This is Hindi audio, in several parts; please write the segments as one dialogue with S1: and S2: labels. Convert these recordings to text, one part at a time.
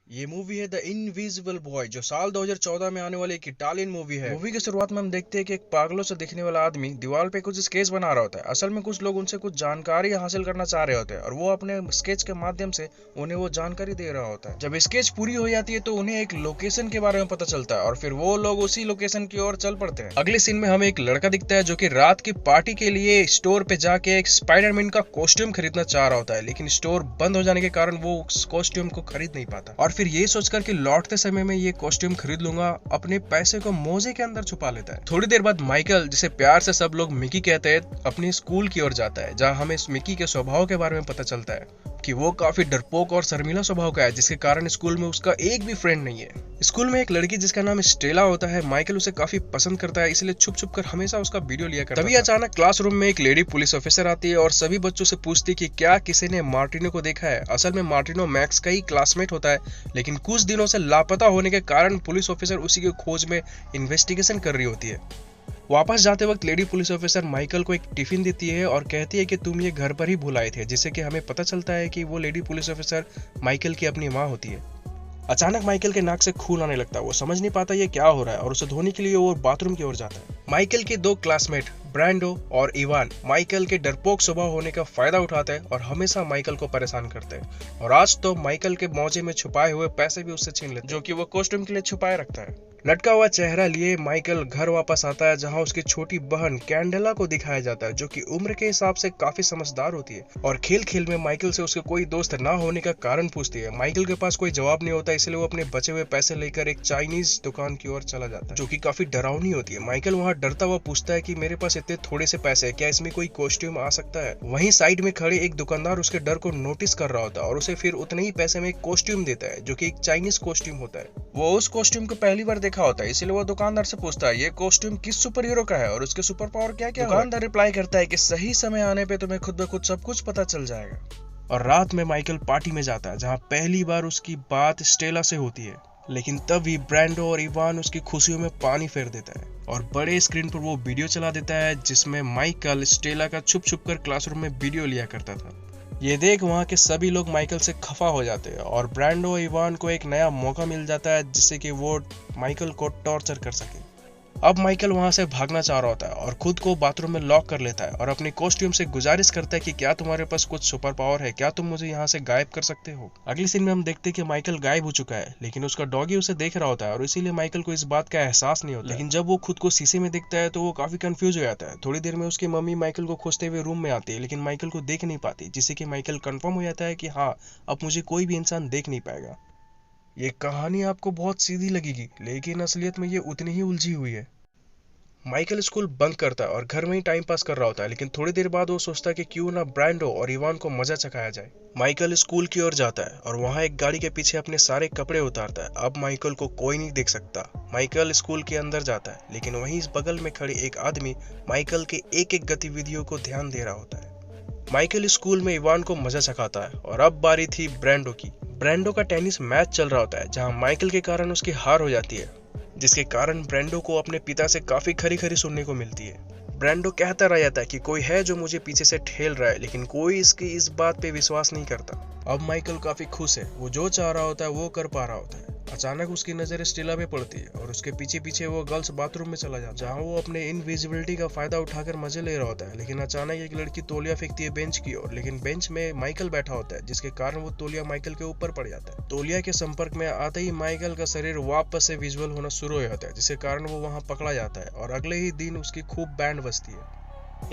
S1: ये मूवी है द इनविजिबल बॉय, जो साल 2014 में आने वाली एक इटालियन मूवी है। मूवी की शुरुआत में हम देखते हैं कि एक पागलों से दिखने वाला आदमी दीवार पे कुछ स्केच बना रहा होता है। असल में कुछ लोग उनसे कुछ जानकारी हासिल करना चाह रहे होते हैं और वो अपने स्केच के माध्यम से उन्हें वो जानकारी दे रहा होता है। जब स्केच पूरी हो जाती है तो उन्हें एक लोकेशन के बारे में पता चलता है और फिर वो लोग उसी लोकेशन की ओर चल पड़ते हैं। अगले सीन में हमें एक लड़का दिखता है जो कि रात की पार्टी के लिए स्टोर पे जाके एक स्पाइडरमैन का कॉस्ट्यूम खरीदना चाह रहा होता है, लेकिन स्टोर बंद हो जाने के कारण वो उस कॉस्ट्यूम को खरीद नहीं पाता और फिर ये सोचकर कि लौटते समय में ये कॉस्ट्यूम खरीद लूंगा, अपने पैसे को मोजे के अंदर छुपा लेता है। थोड़ी देर बाद माइकल, जिसे प्यार से सब लोग मिकी कहते हैं, अपने स्कूल की ओर जाता है, जहां हमें मिकी के स्वभाव के बारे में पता चलता है कि वो काफी डरपोक और शर्मीला स्वभाव का है, जिसके कारण स्कूल में उसका एक भी फ्रेंड नहीं है। स्कूल में एक लड़की जिसका नाम स्टेला होता है, माइकल उसे काफी पसंद करता है, इसलिए छुप छुप कर हमेशा उसका वीडियो लिया करता है। तभी अचानक क्लासरूम में एक लेडी पुलिस ऑफिसर आती है और सभी बच्चों से पूछती है कि क्या किसी ने मार्टिनो को देखा है। असल में मार्टिनो मैक्स का ही क्लासमेट होता है, लेकिन कुछ दिनों से लापता होने के कारण पुलिस ऑफिसर उसी की खोज में इन्वेस्टिगेशन कर रही होती है। वापस जाते वक्त लेडी पुलिस ऑफिसर माइकल को एक टिफिन देती है और कहती है कि तुम ये घर पर ही भूल आए थे, जिससे कि हमें पता चलता है कि वो लेडी पुलिस ऑफिसर माइकल की अपनी माँ होती है। अचानक माइकल के नाक से खून आने लगता है, वो समझ नहीं पाता ये क्या हो रहा है और उसे धोने के लिए वो बाथरूम की ओर जाता है। माइकल के दो क्लासमेट ब्रांडो और इवान माइकल के डरपोक स्वभाव होने का फायदा उठाते हैं और हमेशा माइकल को परेशान करते हैं, और आज तो माइकल के मोजे में छुपाए हुए पैसे भी उससे छीन लेते हैं, जो कि वो कॉस्ट्यूम के लिए छुपाए रखता है। लटका हुआ चेहरा लिए माइकल घर वापस आता है, जहां उसकी छोटी बहन कैंडेला को दिखाया जाता है, जो कि उम्र के हिसाब से काफी समझदार होती है और खेल खेल में माइकल से उसके कोई दोस्त ना होने का कारण पूछती है। माइकल के पास कोई जवाब नहीं होता, इसलिए वो अपने बचे हुए पैसे लेकर एक चाइनीज दुकान की ओर चला जाता है, जो कि काफी डरावनी होती है। माइकल वहां डरता हुआ पूछता है कि मेरे पास इतने थोड़े से पैसे हैं, क्या इसमें कोई कॉस्ट्यूम आ सकता है। वहीं साइड में खड़े एक दुकानदार उसके डर को नोटिस कर रहा होता है और उसे फिर उतने ही पैसे में एक कॉस्ट्यूम देता है, जो कि एक चाइनीज कॉस्ट्यूम होता है। वो उस कॉस्ट्यूम को पहली बार देखा होता है, इसलिए वो दुकानदार से पूछता है ये कॉस्ट्यूम किस सुपर हीरो का है और उसके सुपर पावर क्या क्या। दुकानदार रिप्लाई करता है कि सही समय आने पे तुम्हें खुद ब खुद सब कुछ पता चल जाएगा। और रात में माइकल पार्टी में जाता है, जहां पहली बार उसकी बात स्टेला से होती है, लेकिन तभी ब्रांडो और इवान उसकी खुशियों में पानी फेर देता है और बड़े स्क्रीन पर वो वीडियो चला देता है जिसमें माइकल स्टेला का छुप छुप कर क्लासरूम में वीडियो लिया करता था। ये देख वहाँ के सभी लोग माइकल से खफा हो जाते हैं और ब्रांडो और इवान को एक नया मौका मिल जाता है जिससे कि वो माइकल को टॉर्चर कर सके। अब माइकल वहां से भागना चाह रहा होता है और खुद को बाथरूम में लॉक कर लेता है और अपने कॉस्ट्यूम से गुजारिश करता है कि क्या तुम्हारे पास कुछ सुपर पावर है, क्या तुम मुझे यहाँ से गायब कर सकते हो। अगली सीन में हम देखते हैं कि माइकल गायब हो चुका है, लेकिन उसका डॉगी उसे देख रहा होता है और इसीलिए माइकल को इस बात का एहसास नहीं होता। लेकिन जब वो खुद को शीशे में देखता है तो वो काफी कंफ्यूज हो जाता है। थोड़ी देर में उसकी मम्मी माइकल को खोजते हुए रूम में आती है, लेकिन माइकल को देख नहीं पाती, जिससे कि माइकल कंफर्म हो जाता है कि हाँ, अब मुझे कोई भी इंसान देख नहीं पाएगा। ये कहानी आपको बहुत सीधी लगेगी, लेकिन असलियत में ये उतनी ही उलझी हुई है। माइकल स्कूल बंक करता है और घर में ही टाइम पास कर रहा होता है, लेकिन थोड़ी देर बाद वो सोचता है कि क्यों ना ब्रांडो और इवान को मजा चखाया जाए। माइकल स्कूल की ओर जाता है और वहां एक गाड़ी के पीछे अपने सारे कपड़े उतारता है। अब माइकल को कोई नहीं देख सकता। माइकल स्कूल के अंदर जाता है, लेकिन वहीं इस बगल में खड़े एक आदमी माइकल के एक एक गतिविधियों को ध्यान दे रहा होता है। माइकल स्कूल में इवान को मजा चखाता है और अब बारी थी ब्रांडो की। ब्रांडो का टेनिस मैच चल रहा होता है, जहां माइकल के कारण उसकी हार हो जाती है, जिसके कारण ब्रांडो को अपने पिता से काफी खरी खरी सुनने को मिलती है। ब्रांडो कहता रह जाता है कि कोई है जो मुझे पीछे से ठेल रहा है, लेकिन कोई इसकी इस बात पे विश्वास नहीं करता। अब माइकल काफी खुश है, वो जो चाह रहा होता है वो कर पा रहा होता है। अचानक उसकी नजर स्टेला पे पड़ती है और उसके पीछे पीछे वो गर्ल्स बाथरूम में चला जाता है, जहाँ वो अपने इनविजिबिलिटी का फायदा उठाकर मजे ले रहा होता है। लेकिन अचानक एक लड़की तौलिया फेंकती है बेंच की ओर, लेकिन बेंच में माइकल बैठा होता है, जिसके कारण वो तौलिया माइकल के ऊपर पड़ जाता है। तौलिया के संपर्क में आते ही माइकल का शरीर वापस से विजुअल होना शुरू हो जाता है, जिसके कारण वो वहां पकड़ा जाता है और अगले ही दिन उसकी खूब बैंड बजती है।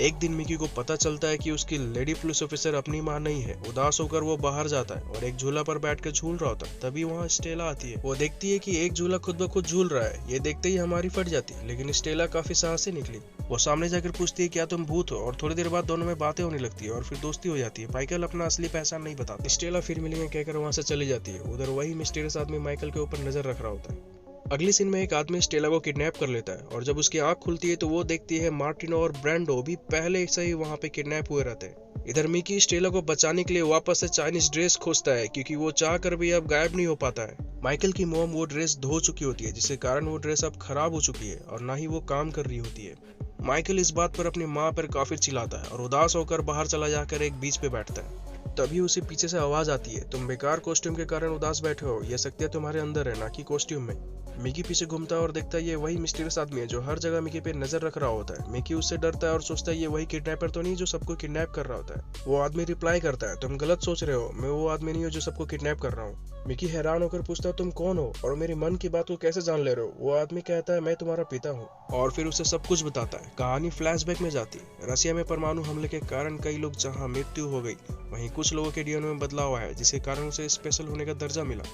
S1: एक दिन मिकी को पता चलता है कि उसकी लेडी पुलिस ऑफिसर अपनी मां नहीं है। उदास होकर वो बाहर जाता है और एक झूला पर बैठकर झूल रहा होता है। तभी वहां स्टेला आती है। वो देखती है कि एक झूला खुद ब खुद झूल रहा है। ये देखते ही हमारी फट जाती है, लेकिन स्टेला काफी साहसी निकली। वो सामने जाकर पूछती है क्या तुम भूत हो, और थोड़ी देर बाद दोनों में बातें होने लगती है और फिर दोस्ती हो जाती है। माइकल अपना असली पहचान नहीं बताता। स्टेला फिर मिलेंगे कहकर वहां से चली जाती है। उधर वही मिस्टीरियस आदमी माइकल के ऊपर नजर रख रहा होता है। अगली सीन में एक आदमी स्टेला को किडनैप कर लेता है और जब उसकी आंख खुलती है तो वो देखती है मार्टिनो और ब्रांडो भी पहले से ही वहां पे किडनैप हुए रहते हैं। इधर मिकी स्टेला को बचाने के लिए वापस से चाइनीज ड्रेस खोजता है, क्योंकि वो चाह कर भी अब गायब नहीं हो पाता है। माइकल की मॉम वो ड्रेस धो चुकी होती है, जिसके कारण वो ड्रेस अब खराब हो चुकी है और ना ही वो काम कर रही होती है। माइकल इस बात पर अपनी माँ पर काफी चिल्लाता है और उदास होकर बाहर चला जाकर एक बीच पे बैठता है। तभी उसे पीछे से आवाज आती है, तुम बेकार कॉस्ट्यूम के कारण उदास बैठे हो, यह शक्तियां तुम्हारे अंदर है, ना कि कॉस्ट्यूम में। मिकी पीछे घूमता है और देखता है ये वही मिस्टीरियस आदमी है जो हर जगह मिकी पे नजर रख रहा होता है। मिकी उससे डरता है और सोचता है ये वही किडनैपर तो नहीं जो सबको किडनैप कर रहा होता है। वो आदमी रिप्लाई करता है, तुम गलत सोच रहे हो, मैं वो आदमी नहीं हूँ जो सबको किडनैप कर रहा हूँ। मिकी हैरान होकर पूछता है, तुम कौन हो और मेरी मन की बात को कैसे जान ले रहे हो? वो आदमी कहता है, मैं तुम्हारा पिता हूँ, और फिर उसे सब कुछ बताता है। कहानी फ्लैशबैक में जाती है। रसिया में परमाणु हमले के कारण कई लोग जहाँ मृत्यु हो गई, वहीं कुछ लोगों के डीएनए में बदलाव आया, जिसके कारण उसे स्पेशल होने का दर्जा मिला।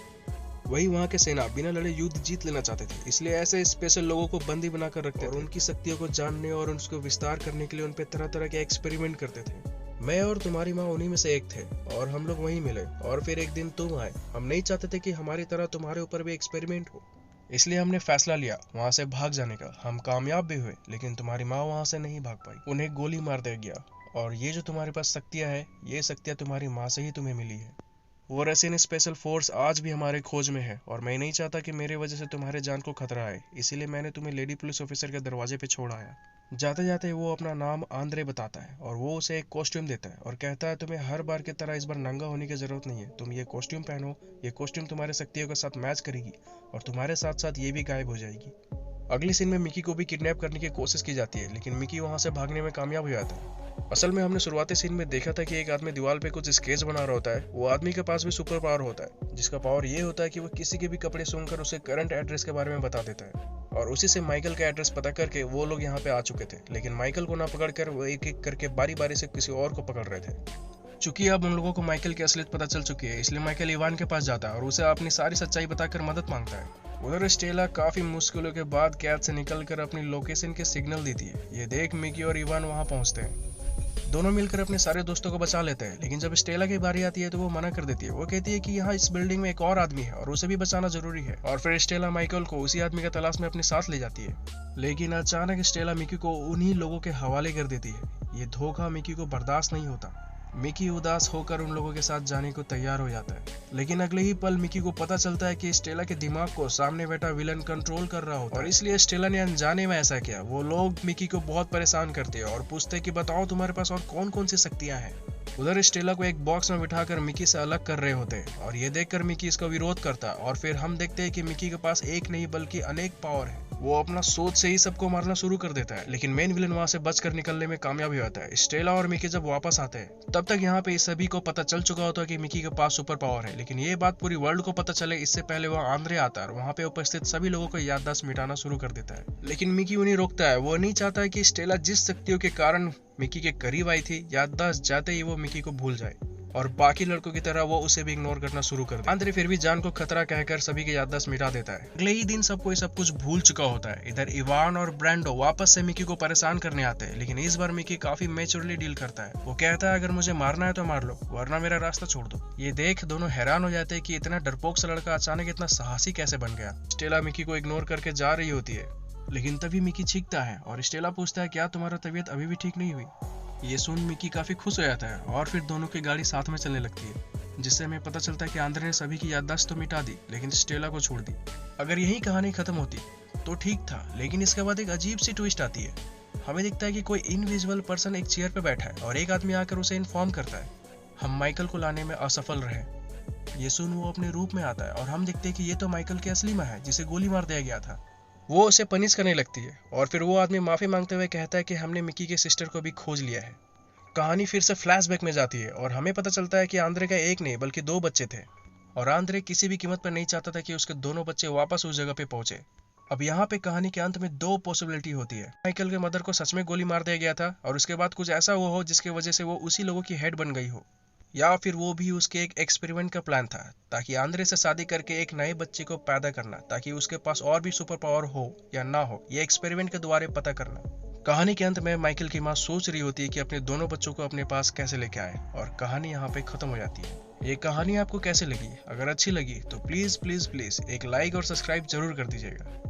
S1: वही वहाँ के सेना बिना लड़े युद्ध जीत लेना चाहते थे, इसलिए ऐसे स्पेशल लोगों को बंदी बनाकर रखते थे और उनकी शक्तियों को जानने और उसको विस्तार करने के लिए उन पे तरह तरह के एक्सपेरिमेंट करते थे। मैं और तुम्हारी माँ उन्हीं में से एक थे और हम लोग वहीं मिले, और फिर एक दिन तुम आए। हम नहीं चाहते थे कि हमारी तरह तुम्हारे ऊपर भी एक्सपेरिमेंट हो, इसलिए हमने फैसला लिया वहाँ से भाग जाने का। हम कामयाब भी हुए, लेकिन तुम्हारी माँ वहाँ से नहीं भाग पाई, उन्हें गोली मार दिया गया। और ये जो तुम्हारे पास शक्तियाँ हैं, ये शक्तियाँ तुम्हारी माँ से ही तुम्हें मिली है। वो रशियन स्पेशल फोर्स आज भी हमारे खोज में है, और मैं नहीं चाहता कि मेरे वजह से तुम्हारे जान को खतरा आए, इसीलिए मैंने तुम्हें लेडी पुलिस ऑफिसर के दरवाजे पे छोड़ आया। जाते जाते वो अपना नाम आंद्रे बताता है और वो उसे एक कॉस्ट्यूम देता है और कहता है, तुम्हें हर बार की तरह इस बार नंगा होने की जरूरत नहीं है, तुम ये कॉस्ट्यूम पहनो, ये कॉस्ट्यूम तुम्हारे शक्तियों के साथ मैच करेगी और तुम्हारे साथ साथ ये भी गायब हो जाएगी। अगली सीन में मिकी को भी किडनैप करने की कोशिश की जाती है, लेकिन मिकी वहां से भागने में कामयाब हो जाता है। असल में हमने शुरुआती सीन में देखा था कि एक आदमी दीवार पे कुछ स्केच बना रहा होता है। वो आदमी के पास भी सुपर पावर होता है, जिसका पावर ये होता है कि वो किसी के भी कपड़े सूंघकर उसे करंट एड्रेस के बारे में बता देता है, और उसी से माइकल का एड्रेस पता करके वो लोग यहाँ पे आ चुके थे। लेकिन माइकल को ना पकड़कर वो एक एक करके बारी बारी से किसी और को पकड़ रहे थे। चूंकि अब उन लोगों को माइकल की असलियत पता चल चुकी है, इसलिए माइकल इवान के पास जाता है और उसे अपनी सारी सच्चाई बताकर मदद मांगता है। उधर स्टेला काफी मुश्किलों के बाद कैद से निकलकर अपनी लोकेशन के सिग्नल देती है। ये देख मिकी और इवान वहां पहुंचते हैं। दोनों मिलकर अपने सारे दोस्तों को बचा लेते हैं, लेकिन जब स्टेला की बारी आती है तो वो मना कर देती है। वो कहती है कि यहाँ इस बिल्डिंग में एक और आदमी है और उसे भी बचाना जरूरी है, और फिर स्टेला माइकल को उसी आदमी की तलाश में अपने साथ ले जाती है। लेकिन अचानक स्टेला मिकी को उन्हीं लोगों के हवाले कर देती है। ये धोखा मिकी को बर्दाश्त नहीं होता। मिकी उदास होकर उन लोगों के साथ जाने को तैयार हो जाता है, लेकिन अगले ही पल मिकी को पता चलता है कि स्टेला के दिमाग को सामने बैठा विलन कंट्रोल कर रहा होता है, और इसलिए स्टेला ने अनजाने में ऐसा किया। वो लोग मिकी को बहुत परेशान करते हैं और पूछते हैं कि बताओ तुम्हारे पास और कौन कौन सी शक्तियां हैं। उधर स्टेला को एक बॉक्स में बिठाकर मिकी से अलग कर रहे होते हैं, और ये देखकर मिकी इसका विरोध करता है, और फिर हम देखते हैं कि मिकी के पास एक नहीं बल्कि अनेक पावर है। वो अपना सोच से ही सबको मारना शुरू कर देता है, लेकिन मेन विलन वहां से बचकर निकलने में कामयाब हो जाता है। स्टेला और मिकी जब वापस आते हैं, तब तक यहाँ पे इस सभी को पता चल चुका होता है कि मिकी के पास सुपर पावर है, लेकिन ये बात पूरी वर्ल्ड को पता चले इससे पहले वह आंद्रे आता है और वहाँ पे उपस्थित सभी लोगों को याददाश्त मिटाना शुरू कर देता है। लेकिन मिकी उन्हें रोकता है। वो नहीं चाहता है कि स्टेला जिस शक्तियों के कारण मिकी के करीब आई थी, याददाश्त जाते ही वो मिकी को भूल जाए और बाकी लड़कों की तरह वो उसे भी इग्नोर करना शुरू कर दे। आंद्रे फिर भी जान को खतरा कहकर सभी की याददाश्त मिटा देता है। अगले ही दिन सबको सब कुछ भूल चुका होता है। इधर इवान और ब्रांडो वापस से मिकी को परेशान करने आते हैं, लेकिन इस बार मिकी काफी मैच्योरली डील करता है। वो कहता है, अगर मुझे मारना है तो मार लो, वरना मेरा रास्ता छोड़ दो। ये देख दोनों हैरान हो जाते हैं कि इतना डरपोक सा लड़का अचानक इतना साहसी कैसे बन गया। स्टेला मिकी को इग्नोर करके जा रही होती है, लेकिन तभी मिकी चीखता है और स्टेला पूछता है, क्या तुम्हारा तबीयत अभी भी ठीक नहीं हुई? ये सुन मिकी काफी खुश हो जाता है और फिर दोनों की गाड़ी साथ में चलने लगती है, जिससे हमें पता चलता है कि आंद्रे ने सभी की याददाश्त तो मिटा दी, लेकिन स्टेला को छोड़ दी। अगर यही कहानी खत्म होती तो ठीक था, लेकिन इसके बाद एक अजीब सी ट्विस्ट आती है। हमें दिखता है कि कोई इनविजिबल पर्सन एक चेयर पर बैठा है और एक आदमी आकर उसे इन्फॉर्म करता है हम माइकल को लाने में असफल रहे। ये सुन वो अपने रूप में आता है और हम देखते हैं कि ये तो माइकल की असली माँ है, जिसे गोली मार दिया गया था। वो उसे पनिश करने लगती है और फिर वो आदमी माफी मांगते हुए कहता है कि हमने मिकी के सिस्टर को भी खोज लिया है। कहानी फिर से फ्लैशबैक में जाती है और हमें पता चलता है कि आंद्रे का एक नहीं बल्कि 2 बच्चे थे, और आंद्रे किसी भी कीमत पर नहीं चाहता था कि उसके दोनों बच्चे वापस उस जगह पे पहुंचे। अब यहाँ पे कहानी के अंत में 2 पॉसिबिलिटी होती है। माइकल के मदर को सच में गोली मार दिया गया था और उसके बाद कुछ ऐसा हुआ हो जिसकी वजह से वो उसी लोगों की हेड बन गई हो, या फिर वो भी उसके एक एक्सपेरिमेंट का प्लान था ताकि आंद्रे से शादी करके एक नए बच्चे को पैदा करना, ताकि उसके पास और भी सुपर पावर हो या ना हो, ये एक्सपेरिमेंट के द्वारा पता करना। कहानी के अंत में माइकल की माँ सोच रही होती है कि अपने दोनों बच्चों को अपने पास कैसे लेके आए, और कहानी यहाँ पे खत्म हो जाती है। ये कहानी आपको कैसे लगी? अगर अच्छी लगी तो प्लीज प्लीज प्लीज एक लाइक और सब्सक्राइब जरूर कर दीजिएगा।